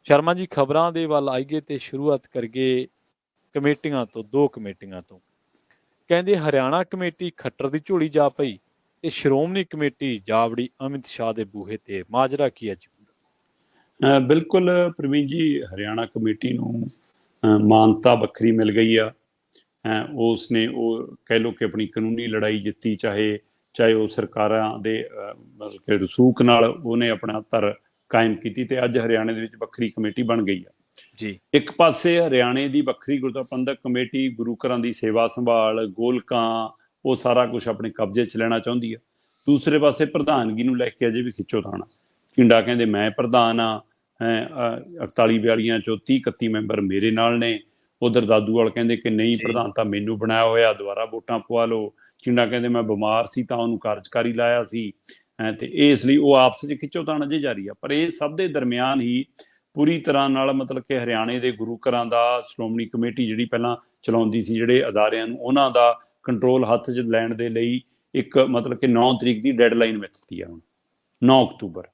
ਸ਼ਰਮਾ ਜੀ, ਖਬਰਾਂ ਦੇ ਵੱਲ ਆਈਏ ਤੇ ਸ਼ੁਰੂਆਤ ਕਰੀਏ ਕਮੇਟੀਆਂ ਤੋਂ, ਦੋ ਕਮੇਟੀਆਂ ਤੋਂ। ਕਹਿੰਦੇ ਹਰਿਆਣਾ ਕਮੇਟੀ ਖੱਟਰ ਦੀ ਝੋਲੀ ਜਾ ਪਈ ਤੇ ਸ਼੍ਰੋਮਣੀ ਕਮੇਟੀ ਜਾ ਵੜੀ ਅਮਿਤ ਸ਼ਾਹ ਦੇ ਬੂਹੇ ਤੇ। ਮਾਜਰਾ ਕੀ ਹੈ ਜੀ? ਬਿਲਕੁਲ ਪ੍ਰਵੀਨ ਜੀ, ਹਰਿਆਣਾ ਕਮੇਟੀ ਨੂੰ ਮਾਨਤਾ ਵੱਖਰੀ ਮਿਲ ਗਈ ਆ। ਉਸਨੇ ਉਹ ਕਹਿ ਲਓ ਕਿ ਆਪਣੀ ਕਾਨੂੰਨੀ ਲੜਾਈ ਜਿੱਤੀ, ਚਾਹੇ ਉਹ ਸਰਕਾਰਾਂ ਦੇ ਮਤਲਬ ਕਿ ਰਸੂਖ ਨਾਲ ਉਹਨੇ ਆਪਣਾ ਧਰ ਕਾਇਮ ਕੀਤੀ, ਤੇ ਅੱਜ ਹਰਿਆਣੇ ਦੇ ਵਿੱਚ ਵੱਖਰੀ ਕਮੇਟੀ ਬਣ ਗਈ ਆ ਜੀ। ਇੱਕ ਪਾਸੇ ਹਰਿਆਣੇ ਦੀ ਵੱਖਰੀ ਗੁਰਦੁਆਰਾ ਪ੍ਰਬੰਧਕ ਕਮੇਟੀ ਗੁਰੂ ਘਰਾਂ ਦੀ ਸੇਵਾ ਸੰਭਾਲ, ਗੋਲਕਾਂ, ਉਹ ਸਾਰਾ ਕੁਝ ਆਪਣੇ ਕਬਜ਼ੇ 'ਚ ਲੈਣਾ ਚਾਹੁੰਦੀ ਆ। ਦੂਸਰੇ ਪਾਸੇ ਪ੍ਰਧਾਨਗੀ ਨੂੰ ਲੈ ਕੇ ਅਜੇ ਵੀ ਖਿੱਚੋਤਾਣ। ਝਿੰਡਾ ਕਹਿੰਦੇ ਮੈਂ ਪ੍ਰਧਾਨ ਆ, 41-42 ਚੋਂ 30-31 ਮੈਂਬਰ ਮੇਰੇ ਨਾਲ ਨੇ। ਉਧਰ ਦਾਦੂਵਾਲ ਕਹਿੰਦੇ ਕਿ ਨਹੀਂ, ਪ੍ਰਧਾਨ ਤਾਂ ਮੈਨੂੰ ਬਣਾਇਆ ਹੋਇਆ, ਦੁਬਾਰਾ ਵੋਟਾਂ ਪਵਾ ਲਓ। ਝਿੰਡਾ ਕਹਿੰਦੇ ਮੈਂ ਬਿਮਾਰ ਸੀ ਤਾਂ ਉਹਨੂੰ ਕਾਰਜਕਾਰੀ ਲਾਇਆ ਸੀ, ਤੇ ਇਸ ਲਈ ਉਹ ਆਪਸ 'ਚ ਖਿੱਚੋਤਾਣ ਅਜੇ ਜਾਰੀ ਆ। ਪਰ ਇਹ ਸਭ ਦੇ ਦਰਮਿਆਨ ਹੀ ਪੂਰੀ ਤਰ੍ਹਾਂ ਨਾਲ ਮਤਲਬ ਕਿ ਹਰਿਆਣੇ ਦੇ ਗੁਰੂ ਘਰਾਂ ਦਾ ਸ਼੍ਰੋਮਣੀ ਕਮੇਟੀ ਜਿਹੜੀ ਪਹਿਲਾਂ ਚਲਾਉਂਦੀ ਸੀ, ਜਿਹੜੇ ਅਦਾਰਿਆਂ ਨੂੰ, ਉਹਨਾਂ ਦਾ ਕੰਟਰੋਲ ਹੱਥ 'ਚ ਲੈਣ ਦੇ ਲਈ ਇੱਕ ਮਤਲਬ ਕਿ 9 ਤਰੀਕ ਦੀ ਡੈਡਲਾਈਨ ਮਿੱਥਤੀ ਆ ਹੁਣ, 9 ਅਕਤੂਬਰ।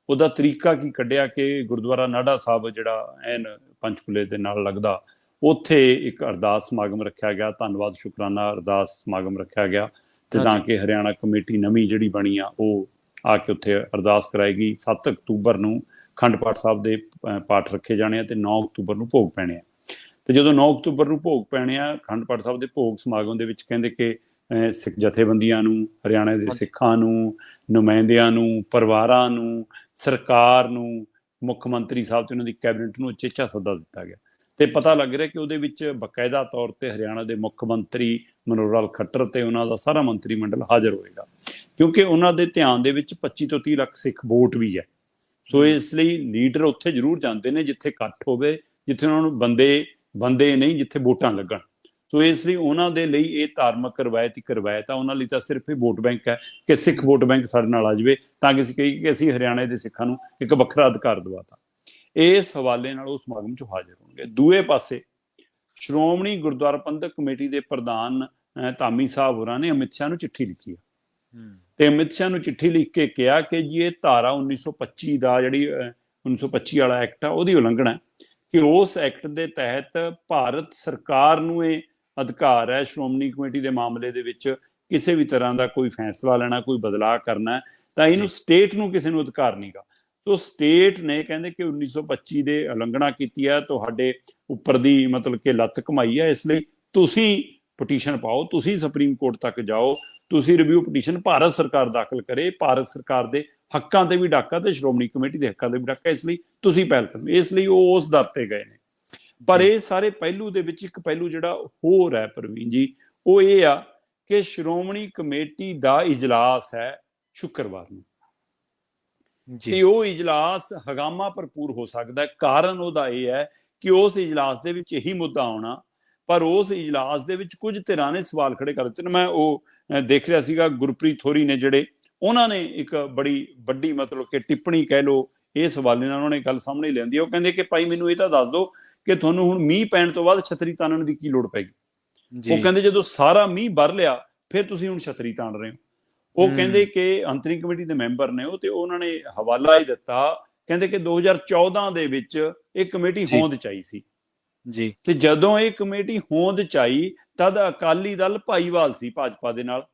ਉਹਦਾ ਤਰੀਕਾ ਕੀ ਕੱਢਿਆ ਕਿ ਗੁਰਦੁਆਰਾ ਨਾਢਾ ਸਾਹਿਬ ਜਿਹੜਾ ਐਨ ਪੰਚਕੂਲੇ ਦੇ ਨਾਲ ਲੱਗਦਾ, ਉੱਥੇ ਇੱਕ ਅਰਦਾਸ ਸਮਾਗਮ ਰੱਖਿਆ ਗਿਆ, ਧੰਨਵਾਦ ਸ਼ੁਕਰਾਨਾ ਅਰਦਾਸ ਸਮਾਗਮ ਰੱਖਿਆ ਗਿਆ, ਤੇ ਤਾਂ ਕਿ ਹਰਿਆਣਾ ਕਮੇਟੀ ਨਵੀਂ ਜਿਹੜੀ ਬਣੀ ਆ ਉਹ ਆ ਕੇ ਉੱਥੇ ਅਰਦਾਸ ਕਰਾਏਗੀ। 7 ਅਕਤੂਬਰ ਨੂੰ ਅਖੰਡ ਪਾਠ ਸਾਹਿਬ ਦੇ ਪਾਠ ਰੱਖੇ ਜਾਣੇ ਆ ਤੇ 9 ਅਕਤੂਬਰ ਨੂੰ ਭੋਗ ਪੈਣੇ ਆ। ਤੇ ਜਦੋਂ 9 ਅਕਤੂਬਰ ਨੂੰ ਭੋਗ ਪੈਣੇ ਆ, ਅਖੰਡ ਪਾਠ ਸਾਹਿਬ ਦੇ ਭੋਗ ਸਮਾਗਮ ਦੇ ਵਿੱਚ ਕਹਿੰਦੇ ਕਿ ਸਿੱਖ ਜਥੇਬੰਦੀਆਂ ਨੂੰ, ਹਰਿਆਣਾ ਦੇ ਸਿੱਖਾਂ ਨੂੰ, ਨੁਮਾਇੰਦਿਆਂ ਨੂੰ, ਪਰਿਵਾਰਾਂ ਨੂੰ, ਸਰਕਾਰ ਨੂੰ, ਮੁੱਖ ਮੰਤਰੀ ਸਾਹਿਬ ਤੇ ਉਹਨਾਂ ਦੀ ਕੈਬਨਿਟ ਨੂੰ ਉਚੇਚਾ ਸੱਦਾ ਦਿੱਤਾ ਗਿਆ। ਤੇ ਪਤਾ ਲੱਗ ਰਿਹਾ ਕਿ ਉਹਦੇ ਵਿੱਚ ਬਕਾਇਦਾ ਤੌਰ ਤੇ ਹਰਿਆਣਾ ਦੇ ਮੁੱਖ ਮੰਤਰੀ ਮਨੋਹਰ ਲਾਲ ਖੱਟਰ ਤੇ ਉਹਨਾਂ ਦਾ ਸਾਰਾ ਮੰਤਰੀ ਮੰਡਲ ਹਾਜ਼ਰ ਹੋਏਗਾ, ਕਿਉਂਕਿ ਉਹਨਾਂ ਦੇ ਧਿਆਨ ਦੇ ਵਿੱਚ 25 ਤੋਂ 30 ਲੱਖ ਸਿੱਖ ਵੋਟ ਵੀ ਹੈ। ਸੋ ਇਸ ਲਈ ਲੀਡਰ ਉੱਥੇ ਜ਼ਰੂਰ ਜਾਂਦੇ ਨੇ ਜਿੱਥੇ ਇਕੱਠ ਹੋਵੇ, ਜਿੱਥੇ ਉਹਨਾਂ ਨੂੰ ਬੰਦੇ ਨਹੀਂ, ਜਿੱਥੇ ਵੋਟਾਂ ਲੱਗਣ। ਸੋ ਇਸ ਲਈ ਉਹਨਾਂ ਦੇ ਲਈ ਇਹ ਧਾਰਮਿਕ ਰਵਾਇਤ ਆ। ਉਹਨਾਂ ਲਈ ਤਾਂ ਸਿਰਫ ਇਹ ਵੋਟ ਬੈਂਕ ਹੈ ਕਿ ਸਿੱਖ ਵੋਟ ਬੈਂਕ ਸਾਡੇ ਨਾਲ ਆ ਜਾਵੇ, ਤਾਂ ਕਿ ਅਸੀਂ ਕਹੀਏ ਕਿ ਅਸੀਂ ਹਰਿਆਣੇ ਦੇ ਸਿੱਖਾਂ ਨੂੰ ਇੱਕ ਵੱਖਰਾ ਅਧਿਕਾਰ ਦਿਵਾਤਾ। ਇਸ ਹਵਾਲੇ ਨਾਲ ਉਹ ਸਮਾਗਮ 'ਚ ਹਾਜ਼ਰ ਹੋਣਗੇ। ਦੂਏ ਪਾਸੇ ਸ਼੍ਰੋਮਣੀ ਗੁਰਦੁਆਰਾ ਪ੍ਰਬੰਧਕ ਕਮੇਟੀ ਦੇ ਪ੍ਰਧਾਨ ਧਾਮੀ ਸਾਹਿਬ ਹੋਰਾਂ ਨੇ ਅਮਿਤ ਸ਼ਾਹ ਨੂੰ ਚਿੱਠੀ ਲਿਖੀ ਹੈ, ਤੇ ਅਮਿਤ ਸ਼ਾਹ ਨੂੰ ਚਿੱਠੀ ਲਿਖ ਕੇ ਕਿਹਾ ਕਿ ਜੀ ਇਹ ਧਾਰਾ 1925 ਦਾ, ਜਿਹੜੀ 1925 ਵਾਲਾ ਐਕਟ ਆ, ਉਹਦੀ ਉਲੰਘਣਾ ਹੈ, ਕਿ ਉਸ ਐਕਟ ਦੇ ਤਹਿਤ ਭਾਰਤ ਸਰਕਾਰ ਨੂੰ ਇਹ ਅਧਿਕਾਰ ਹੈ ਸ਼੍ਰੋਮਣੀ ਕਮੇਟੀ ਦੇ ਮਾਮਲੇ ਦੇ ਵਿੱਚ ਕਿਸੇ ਵੀ ਤਰ੍ਹਾਂ ਦਾ ਕੋਈ ਫੈਸਲਾ ਲੈਣਾ, ਕੋਈ ਬਦਲਾਅ ਕਰਨਾ, ਤਾਂ ਇਹਨੂੰ ਸਟੇਟ ਨੂੰ ਕਿਸੇ ਨੂੰ ਅਧਿਕਾਰ ਨਹੀਂਗਾ। ਸੋ ਸਟੇਟ ਨੇ ਕਹਿੰਦੇ ਕਿ 1925 ਦੇ ਉਲੰਘਣਾ ਕੀਤੀ ਹੈ, ਤੁਹਾਡੇ ਉੱਪਰ ਦੀ ਮਤਲਬ ਕਿ ਲੱਤ ਕਮਾਈ ਹੈ, ਇਸ ਲਈ ਤੁਸੀਂ ਪਟੀਸ਼ਨ ਪਾਓ, ਤੁਸੀਂ ਸੁਪਰੀਮ ਕੋਰਟ ਤੱਕ ਜਾਓ, ਤੁਸੀਂ ਰਿਵਿਊ ਪਟੀਸ਼ਨ ਭਾਰਤ ਸਰਕਾਰ ਦਾਖਲ ਕਰੇ, ਭਾਰਤ ਸਰਕਾਰ ਦੇ ਹੱਕਾਂ ਤੇ ਵੀ ਡਾਕਾ ਤੇ ਸ਼੍ਰੋਮਣੀ ਕਮੇਟੀ ਦੇ ਹੱਕਾਂ ਤੇ ਵੀ ਡਾਕਾ, ਇਸ ਲਈ ਤੁਸੀਂ ਪਹਿਲ ਕਰੋ। ਇਸ ਲਈ ਉਹ ਉਸ ਦਰ ਤੇ ਗਏ ਨੇ। ਪਰ ਇਹ ਸਾਰੇ ਪਹਿਲੂ ਦੇ ਵਿੱਚ ਇੱਕ ਪਹਿਲੂ ਜਿਹੜਾ ਹੋਰ ਹੈ ਪ੍ਰਵੀਨ ਜੀ, ਉਹ ਇਹ ਆ ਕਿ ਸ਼੍ਰੋਮਣੀ ਕਮੇਟੀ ਦਾ ਇਜਲਾਸ ਹੈ ਸ਼ੁੱਕਰਵਾਰ ਨੂੰ, ਤੇ ਉਹ ਇਜਲਾਸ ਹਗਾਮਾ ਭਰਪੂਰ ਹੋ ਸਕਦਾ ਹੈ। ਕਾਰਨ ਉਹਦਾ ਇਹ ਹੈ ਕਿ ਉਸ ਇਜਲਾਸ ਦੇ ਵਿੱਚ ਇਹੀ ਮੁੱਦਾ ਆਉਣਾ, ਪਰ ਉਸ ਇਜਲਾਸ ਦੇ ਵਿੱਚ ਕੁਝ ਧਿਰਾਂ ਨੇ ਸਵਾਲ ਖੜੇ ਕਰ ਦਿੱਤੇ ਨੇ। ਮੈਂ ਉਹ ਦੇਖ ਰਿਹਾ ਸੀਗਾ, ਗੁਰਪ੍ਰੀਤ ਥੋਰੀ ਨੇ ਜਿਹੜੇ, ਉਹਨਾਂ ਨੇ ਇੱਕ ਬੜੀ ਵੱਡੀ ਮਤਲਬ ਕਿ ਟਿੱਪਣੀ ਕਹਿ ਲਓ ਇਸ ਹਵਾਲੇ ਨਾਲ ਉਹਨਾਂ ਨੇ ਗੱਲ ਸਾਹਮਣੇ ਲਿਆਂਦੀ। ਉਹ ਕਹਿੰਦੇ ਕਿ ਭਾਈ ਮੈਨੂੰ ਇਹ ਤਾਂ ਦੱਸ ਦਿਓ ਕਿ ਤੁਹਾਨੂੰ ਹੁਣ ਮੀਂਹ ਪੈਣ ਤੋਂ ਬਾਅਦ ਛਤਰੀ ਤਾਣਨ ਦੀ ਕੀ ਲੋੜ ਪੈਗੀ। ਉਹ ਕਹਿੰਦੇ ਜਦੋਂ ਸਾਰਾ ਮੀਂਹ ਵਰ ਲਿਆ ਫਿਰ ਤੁਸੀਂ ਹੁਣ ਛਤਰੀ ਤਾਣ ਰਹੇ ਹੋ। ਉਹ ਕਹਿੰਦੇ ਕਿ ਅੰਤਰਿੰਗ ਕਮੇਟੀ ਦੇ ਮੈਂਬਰ ਨੇ ਉਹ, ਤੇ ਉਹਨਾਂ ਨੇ ਹਵਾਲਾ ਹੀ ਦਿੱਤਾ, ਕਹਿੰਦੇ ਕਿ 2014 ਦੇ ਵਿੱਚ ਇਹ ਕਮੇਟੀ ਹੋਂਦ ਚ ਆਈ ਸੀ ਜੀ, ਤੇ ਜਦੋਂ ਇਹ ਕਮੇਟੀ ਹੋਂਦ ਚ ਆਈ ਤਦ ਅਕਾਲੀ ਦਲ ਭਾਈਵਾਲ ਸੀ ਭਾਜਪਾ ਦੇ ਨਾਲ,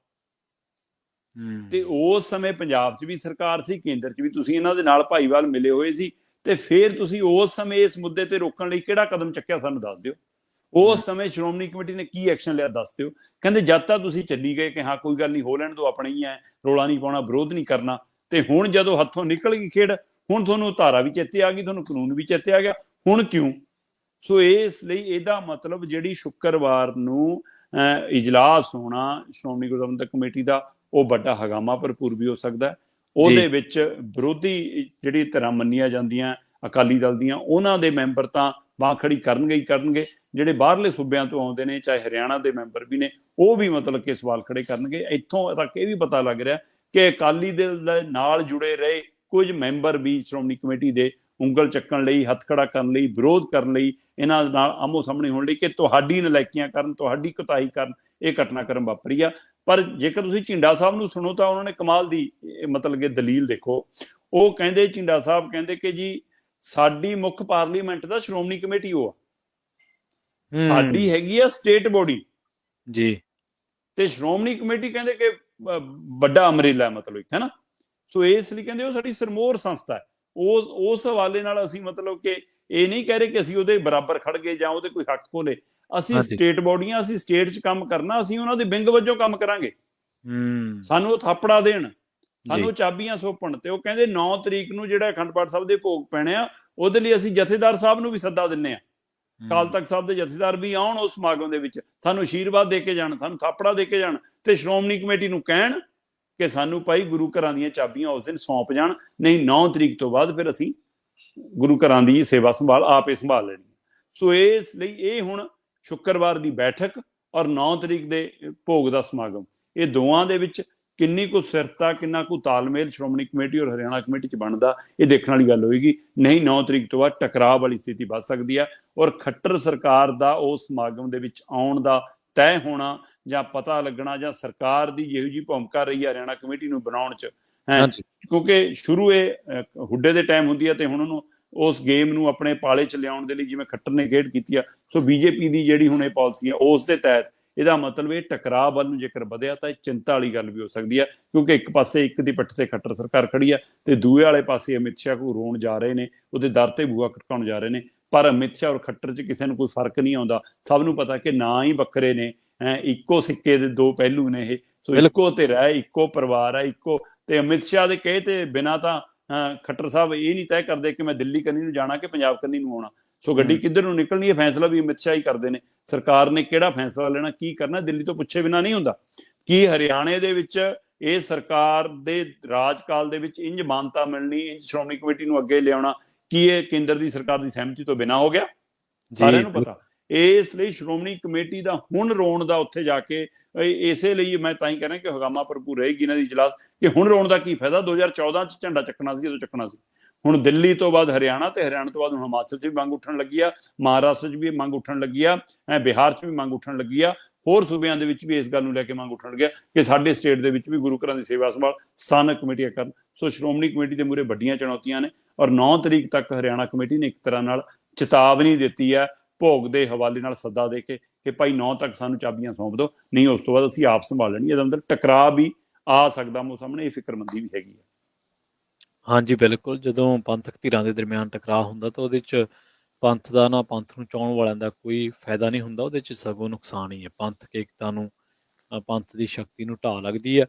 ਤੇ ਉਸ ਸਮੇਂ ਪੰਜਾਬ 'ਚ ਵੀ ਸਰਕਾਰ ਸੀ, ਕੇਂਦਰ 'ਚ ਵੀ ਤੁਸੀਂ ਇਹਨਾਂ ਦੇ ਨਾਲ ਭਾਈਵਾਲ ਮਿਲੇ ਹੋਏ ਸੀ, ਤੇ ਫਿਰ ਤੁਸੀਂ ਉਸ ਸਮੇਂ ਇਸ ਮੁੱਦੇ ਤੇ ਰੋਕਣ ਲਈ ਕਿਹੜਾ ਕਦਮ ਚੱਕਿਆ ਸਾਨੂੰ ਦੱਸ ਦਿਓ। ਉਸ ਸਮੇਂ ਸ਼੍ਰੋਮਣੀ ਕਮੇਟੀ ਨੇ ਕੀ ਐਕਸ਼ਨ ਲਿਆ ਦੱਸ ਦਿਓ। ਕਹਿੰਦੇ ਜਦ ਤੱਕ ਤੁਸੀਂ ਚੱਲੀ ਗਏ ਕਿ ਹਾਂ ਕੋਈ ਗੱਲ ਨਹੀਂ, ਹੋ ਲੈਣ ਦਿਓ, ਆਪਣੇ ਹੀ ਹੈ, ਰੌਲਾ ਨਹੀਂ ਪਾਉਣਾ, ਵਿਰੋਧ ਨਹੀਂ ਕਰਨਾ, ਤੇ ਹੁਣ ਜਦੋਂ ਹੱਥੋਂ ਨਿਕਲ ਗਈ ਖੇਡ, ਹੁਣ ਤੁਹਾਨੂੰ ਧਾਰਾ ਵੀ ਚੇਤੇ ਆ ਗਈ, ਤੁਹਾਨੂੰ ਕਾਨੂੰਨ ਵੀ ਚੇਤੇ ਆ ਗਿਆ, ਹੁਣ ਕਿਉਂ। ਸੋ ਇਸ ਲਈ ਇਹਦਾ ਮਤਲਬ ਜਿਹੜੀ ਸ਼ੁੱਕਰਵਾਰ ਨੂੰ ਇਜਲਾਸ ਹੋਣਾ ਸ਼੍ਰੋਮਣੀ ਗੁਰਦੁਆਰਾ ਪ੍ਰਬੰਧਕ ਕਮੇਟੀ ਦਾ, ਉਹ ਵੱਡਾ ਹਗਾਮਾ ਭਰਪੂਰ ਵੀ ਹੋ ਸਕਦਾ। ਉਹਦੇ ਵਿੱਚ ਵਿਰੋਧੀ ਜਿਹੜੀ ਧਿਰਾਂ ਮੰਨੀਆਂ ਜਾਂਦੀਆਂ ਅਕਾਲੀ ਦਲ ਦੀਆਂ, ਉਹਨਾਂ ਦੇ ਮੈਂਬਰ ਤਾਂ ਬਾਂਹ ਖੜੀ ਕਰਨਗੇ ਹੀ ਕਰਨਗੇ, ਜਿਹੜੇ ਬਾਹਰਲੇ ਸੂਬਿਆਂ ਤੋਂ ਆਉਂਦੇ ਨੇ, ਚਾਹੇ ਹਰਿਆਣਾ ਦੇ ਮੈਂਬਰ ਵੀ ਨੇ, ਉਹ ਵੀ ਮਤਲਬ ਕਿ ਸਵਾਲ ਖੜੇ ਕਰਨਗੇ। ਇੱਥੋਂ ਤੱਕ ਇਹ ਵੀ ਪਤਾ ਲੱਗ ਰਿਹਾ ਕਿ ਅਕਾਲੀ ਦਲ ਦੇ ਨਾਲ ਜੁੜੇ ਰਹੇ ਕੁਝ ਮੈਂਬਰ ਵੀ ਸ਼੍ਰੋਮਣੀ ਕਮੇਟੀ ਦੇ ਉਂਗਲ ਚੱਕਣ ਲਈ, ਹੱਥ ਖੜਾ ਕਰਨ ਲਈ, ਵਿਰੋਧ ਕਰਨ ਲਈ, ਇਹਨਾਂ ਨਾਲ ਆਮੋ ਸਾਹਮਣੇ ਹੋਣ ਲਈ ਕਿ ਤੁਹਾਡੀ ਨਲਾਇਕੀਆਂ ਕਰਨ, ਤੁਹਾਡੀ ਕੁਤਾਹੀ ਕਰਨ ਇਹ ਘਟਨਾਕ੍ਰਮ ਵਾਪਰੀ ਆ। ਪਰ ਜੇਕਰ ਤੁਸੀਂ ਝਿੰਡਾ ਸਾਹਿਬ ਨੂੰ ਸੁਣੋ ਤਾਂ ਉਹਨਾਂ ਨੇ ਕਮਾਲ ਦੀ ਮਤਲਬ ਕਿ ਦਲੀਲ ਦੇਖੋ। ਉਹ ਕਹਿੰਦੇ, ਝਿੰਡਾ ਸਾਹਿਬ ਕਹਿੰਦੇ ਕਿ ਜੀ ਸਾਡੀ ਮੁੱਖ ਪਾਰਲੀਮੈਂਟ ਦਾ ਸ਼੍ਰੋਮਣੀ ਕਮੇਟੀ ਉਹ ਆ, ਸਾਡੀ ਹੂੰ ਹੈਗੀ ਆ ਸਟੇਟ ਬੋਡੀ, ਜੀ ਤੇ ਸ਼੍ਰੋਮਣੀ ਕਮੇਟੀ ਕਹਿੰਦੇ ਕਿ ਵੱਡਾ ਅਮਰੇਲਾ ਮਤਲਬ ਇੱਕ ਹੈ ਨਾ। ਸੋ ਇਸ ਲਈ ਕਹਿੰਦੇ ਉਹ ਸਾਡੀ ਸਿਰਮੌਰ ਸੰਸਥਾ ਹੈ। ਉਸ ਹਵਾਲੇ ਨਾਲ ਅਸੀਂ ਮਤਲਬ ਕਿ ਇਹ ਨਹੀਂ ਕਹਿ ਰਹੇ ਕਿ ਅਸੀਂ ਉਹਦੇ ਬਰਾਬਰ ਖੜ ਗਏ ਜਾਂ ਉਹਦੇ ਕੋਈ ਹੱਕ ਖੋਲੇ। ਅਸੀਂ ਹਾਂਜੀ ਸਟੇਟ ਬੋਡੀਆਂ, ਅਸੀਂ ਸਟੇਟ 'ਚ ਕੰਮ ਕਰਨਾ, ਅਸੀਂ ਉਹਨਾਂ ਦੇ ਵਿੰਗ ਵਜੋਂ ਕੰਮ ਕਰਾਂਗੇ। ਸਾਨੂੰ ਉਹ ਥਾਪੜਾ ਦੇਣ, ਸਾਨੂੰ ਚਾਬੀਆਂ ਸੌਂਪਣ। ਤੇ ਉਹ ਕਹਿੰਦੇ 9 ਤਰੀਕ ਨੂੰ ਜਿਹੜਾ ਅਖੰਡ ਪਾਠ ਸਾਹਿਬ ਦੇ ਭੋਗ ਪੈਣੇ ਆ, ਉਹਦੇ ਲਈ ਅਸੀਂ ਜਥੇਦਾਰ ਸਾਹਿਬ ਨੂੰ ਵੀ ਸੱਦਾ ਦਿੰਨੇ ਆ, ਅਕਾਲ ਤਖਤ ਸਾਹਿਬ ਦੇ ਜਥੇਦਾਰ ਵੀ ਆਉਣ ਉਸ ਸਮਾਗਮ ਦੇ ਵਿੱਚ, ਸਾਨੂੰ ਅਸ਼ੀਰਵਾਦ ਦੇ ਕੇ ਜਾਣ, ਸਾਨੂੰ ਥਾਪੜਾ ਦੇ ਕੇ ਜਾਣ, ਤੇ ਸ਼੍ਰੋਮਣੀ ਕਮੇਟੀ ਨੂੰ ਕਹਿਣ ਕਿ ਸਾਨੂੰ ਭਾਈ ਗੁਰੂ ਘਰਾਂ ਦੀਆਂ ਚਾਬੀਆਂ ਉਸ ਦਿਨ ਸੌਂਪ ਜਾਣ, ਨਹੀਂ 9 ਤਰੀਕ ਤੋਂ ਬਾਅਦ ਫਿਰ ਅਸੀਂ ਗੁਰੂ ਘਰਾਂ ਦੀ ਸੇਵਾ ਸੰਭਾਲ ਆਪੇ ਸੰਭਾਲ ਲੈਣੀ। ਸੋ ਇਸ ਲਈ ਇਹ ਹੁਣ ਸ਼ੁੱਕਰਵਾਰ ਦੀ ਬੈਠਕ ਔਰ 9 ਤਰੀਕ ਦੇ ਭੋਗ ਦਾ ਸਮਾਗਮ, ਇਹ ਦੋਵਾਂ ਦੇ ਵਿੱਚ ਕਿੰਨੀ ਕੁ ਸਿਰਤਾ, ਕਿੰਨਾ ਕੁ ਤਾਲਮੇਲ ਸ਼੍ਰੋਮਣੀ ਕਮੇਟੀ ਔਰ ਹਰਿਆਣਾ ਕਮੇਟੀ 'ਚ ਬਣਦਾ, ਇਹ ਦੇਖਣ ਵਾਲੀ ਗੱਲ ਹੋਏਗੀ। ਨਹੀਂ 9 ਤਰੀਕ ਤੋਂ ਬਾਅਦ ਟਕਰਾਅ ਵਾਲੀ ਸਥਿਤੀ ਵੱਧ ਸਕਦੀ ਹੈ, ਔਰ ਖੱਟਰ ਸਰਕਾਰ ਦਾ ਉਸ ਸਮਾਗਮ ਦੇ ਵਿੱਚ ਆਉਣ ਦਾ ਤੈਅ ਹੋਣਾ ਜਾਂ ਪਤਾ ਲੱਗਣਾ, ਜਾਂ ਸਰਕਾਰ ਦੀ ਜਿਹੋ ਜਿਹੀ ਭੂਮਿਕਾ ਰਹੀ ਹੈ ਹਰਿਆਣਾ ਕਮੇਟੀ ਨੂੰ ਬਣਾਉਣ 'ਚ ਹੈ, ਕਿਉਂਕਿ ਸ਼ੁਰੂ ਇਹ ਹੁੱਡੇ ਦੇ ਟਾਈਮ ਹੁੰਦੀ ਹੈ, ਤੇ ਹੁਣ ਉਹਨੂੰ ਉਸ ਗੇਮ ਨੂੰ ਆਪਣੇ ਪਾਲੇ 'ਚ ਲਿਆਉਣ ਦੇ ਲਈ ਜਿਵੇਂ ਖੱਟਰ ਨੇ ਖੇਡ ਕੀਤੀ ਆ, ਸੋ ਬੀਜੇਪੀ ਦੀ ਜਿਹੜੀ ਹੁਣ ਇਹ ਪਾਲਿਸੀ ਹੈ ਉਸ ਦੇ ਤਹਿਤ ਇਹਦਾ ਮਤਲਬ ਇਹ ਟਕਰਾਅ ਵੱਲ ਨੂੰ ਜੇਕਰ ਵਧਿਆ ਤਾਂ ਇਹ ਚਿੰਤਾ ਵਾਲੀ ਗੱਲ ਵੀ ਹੋ ਸਕਦੀ ਹੈ, ਕਿਉਂਕਿ ਇੱਕ ਪਾਸੇ ਇੱਕ ਦੀ ਪਿੱਠ ਤੇ ਖੱਟਰ ਸਰਕਾਰ ਖੜੀ ਆ, ਤੇ ਦੂਏ ਵਾਲੇ ਪਾਸੇ ਅਮਿਤ ਸ਼ਾਹ ਨੂੰ ਰੋਣ ਜਾ ਰਹੇ ਨੇ, ਉਹਦੇ ਦਰ ਤੇ ਬੂਹਾ ਖਟਕਾਉਣ ਜਾ ਰਹੇ ਨੇ। ਪਰ ਅਮਿਤ ਸ਼ਾਹ ਔਰ ਖੱਟਰ 'ਚ ਕਿਸੇ ਨੂੰ ਕੋਈ ਫਰਕ ਨਹੀਂ ਆਉਂਦਾ, ਸਭ ਨੂੰ ਪਤਾ ਕਿ ਨਾ ਹੀ ਵੱਖਰੇ ਨੇ, ਇੱਕੋ ਸਿੱਕੇ ਦੇ ਦੋ ਪਹਿਲੂ ਨੇ ਇਹ। ਸੋ ਇੱਕੋ ਧਿਰ ਹੈ, ਇੱਕੋ ਪਰਿਵਾਰ ਹੈ, ਇੱਕੋ। ਤੇ ਅਮਿਤ ਸ਼ਾਹ ਦੇ ਕਹੇ ਤੇ ਬਿਨਾਂ ਤਾਂ ਖੱਟਰ ਸਾਹਿਬ ਇਹ ਨਹੀਂ ਤੈਅ ਕਰਦੇ ਕਿ ਮੈਂ ਦਿੱਲੀ ਕੰਨੀ ਨੂੰ ਜਾਣਾ ਕਿ ਪੰਜਾਬ ਕੰਨੀ ਨੂੰ ਆਉਣਾ। ਸੋ ਗੱਡੀ ਕਿੱਧਰ ਨੂੰ ਨਿਕਲਣੀ, ਇਹ ਫੈਸਲਾ ਵੀ ਅਮਿਤ ਸ਼ਾਹ ਹੀ ਕਰਦੇ ਨੇ। ਸਰਕਾਰ ਨੇ ਕਿਹੜਾ ਫੈਸਲਾ ਲੈਣਾ, ਕੀ ਕਰਨਾ, ਦਿੱਲੀ ਤੋਂ ਪੁੱਛੇ ਬਿਨਾਂ ਨਹੀਂ ਹੁੰਦਾ। ਕੀ ਹਰਿਆਣੇ ਦੇ ਵਿੱਚ ਇਹ ਸਰਕਾਰ ਦੇ ਰਾਜਕਾਲ ਦੇ ਵਿੱਚ ਇੰਜ ਮਾਨਤਾ ਮਿਲਣੀ, ਇੰਜ ਸ਼੍ਰੋਮਣੀ ਕਮੇਟੀ ਨੂੰ ਅੱਗੇ ਲਿਆਉਣਾ, ਕੀ ਇਹ ਕੇਂਦਰ ਦੀ ਸਰਕਾਰ ਦੀ ਸਹਿਮਤੀ ਤੋਂ ਬਿਨਾਂ ਹੋ ਗਿਆ? ਸਾਰਿਆਂ ਨੂੰ ਪਤਾ। ਇਸ ਲਈ ਸ਼੍ਰੋਮਣੀ ਕਮੇਟੀ ਦਾ ਹੁਣ ਰੋਣ ਦਾ ਉੱਥੇ ਜਾ ਕੇ, ਇਸੇ ਲਈ ਮੈਂ ਤਾਂ ਹੀ ਕਹਿ ਰਿਹਾ ਕਿ ਹਗਾਮਾ ਭਰਪੂਰ ਰਹੇਗੀ ਇਹਨਾਂ ਦੀ ਇਜਲਾਸ, ਕਿ ਹੁਣ ਰੋਣ ਦਾ ਕੀ ਫਾਇਦਾ? 2014 ਚ ਝੰਡਾ ਚੱਕਣਾ ਸੀ, ਜਦੋਂ ਚੱਕਣਾ ਸੀ। ਹੁਣ ਦਿੱਲੀ ਤੋਂ ਬਾਅਦ ਹਰਿਆਣਾ, ਤੇ ਹਰਿਆਣਾ ਤੋਂ ਬਾਅਦ ਹੁਣ ਹਿਮਾਚਲ 'ਚ ਵੀ ਮੰਗ ਉੱਠਣ ਲੱਗੀ ਆ, ਮਹਾਰਾਸ਼ਟਰ 'ਚ ਵੀ ਮੰਗ ਉੱਠਣ ਲੱਗੀ ਆ, ਬਿਹਾਰ 'ਚ ਵੀ ਮੰਗ ਉੱਠਣ ਲੱਗੀ ਆ, ਹੋਰ ਸੂਬਿਆਂ ਦੇ ਵਿੱਚ ਵੀ ਇਸ ਗੱਲ ਨੂੰ ਲੈ ਕੇ ਮੰਗ ਉੱਠਣ ਲੱਗਿਆ ਕਿ ਸਾਡੇ ਸਟੇਟ ਦੇ ਵਿੱਚ ਵੀ ਗੁਰੂ ਘਰਾਂ ਦੀ ਸੇਵਾ ਸੰਭਾਲ ਸਥਾਨਕ ਕਮੇਟੀਆਂ ਕਰਨ। ਸੋ ਸ਼੍ਰੋਮਣੀ ਕਮੇਟੀ ਦੇ ਮੂਹਰੇ ਵੱਡੀਆਂ ਚੁਣੌਤੀਆਂ ਨੇ, ਔਰ 9 ਤਰੀਕ ਤੱਕ ਹਰਿਆਣਾ ਕਮੇਟੀ ਨੇ ਇੱਕ ਤਰ੍ਹਾਂ ਨਾਲ ਚੇਤਾਵਨੀ ਦਿੱਤੀ ਹੈ, ਭੋਗ ਦੇ ਹਵਾਲੇ ਨਾਲ ਸੱਦਾ ਦੇ ਕੇ, ਕਿ ਭਾਈ 9 ਤੱਕ ਸਾਨੂੰ ਚਾਬੀਆਂ ਸੌਂਪ ਦਿਓ, ਨਹੀਂ ਉਸ ਤੋਂ ਬਾਅਦ ਅਸੀਂ ਆਪ ਸੰਭਾਲ ਲੈਣੀ। ਇਹਦੇ ਅੰਦਰ ਟਕਰਾਅ ਵੀ ਆ ਸਕਦਾ ਮੋ ਸਾਹਮਣੇ, ਇਹ ਫਿਕਰਮੰਦੀ ਵੀ ਹੈਗੀ ਹੈ। ਹਾਂਜੀ ਬਿਲਕੁਲ, ਜਦੋਂ ਪੰਥਕ ਧਿਰਾਂ ਦੇ ਦਰਮਿਆਨ ਟਕਰਾਅ ਹੁੰਦਾ ਤਾਂ ਉਹਦੇ 'ਚ ਪੰਥ ਦਾ ਨਾ ਪੰਥ ਨੂੰ ਚਾਹੁਣ ਵਾਲਿਆਂ ਦਾ ਕੋਈ ਫਾਇਦਾ ਨਹੀਂ ਹੁੰਦਾ, ਉਹਦੇ 'ਚ ਸਗੋਂ ਨੁਕਸਾਨ ਹੀ ਹੈ। ਪੰਥਕ ਏਕਤਾ ਨੂੰ, ਪੰਥ ਦੀ ਸ਼ਕਤੀ ਨੂੰ ਢਾਹ ਲੱਗਦੀ ਹੈ।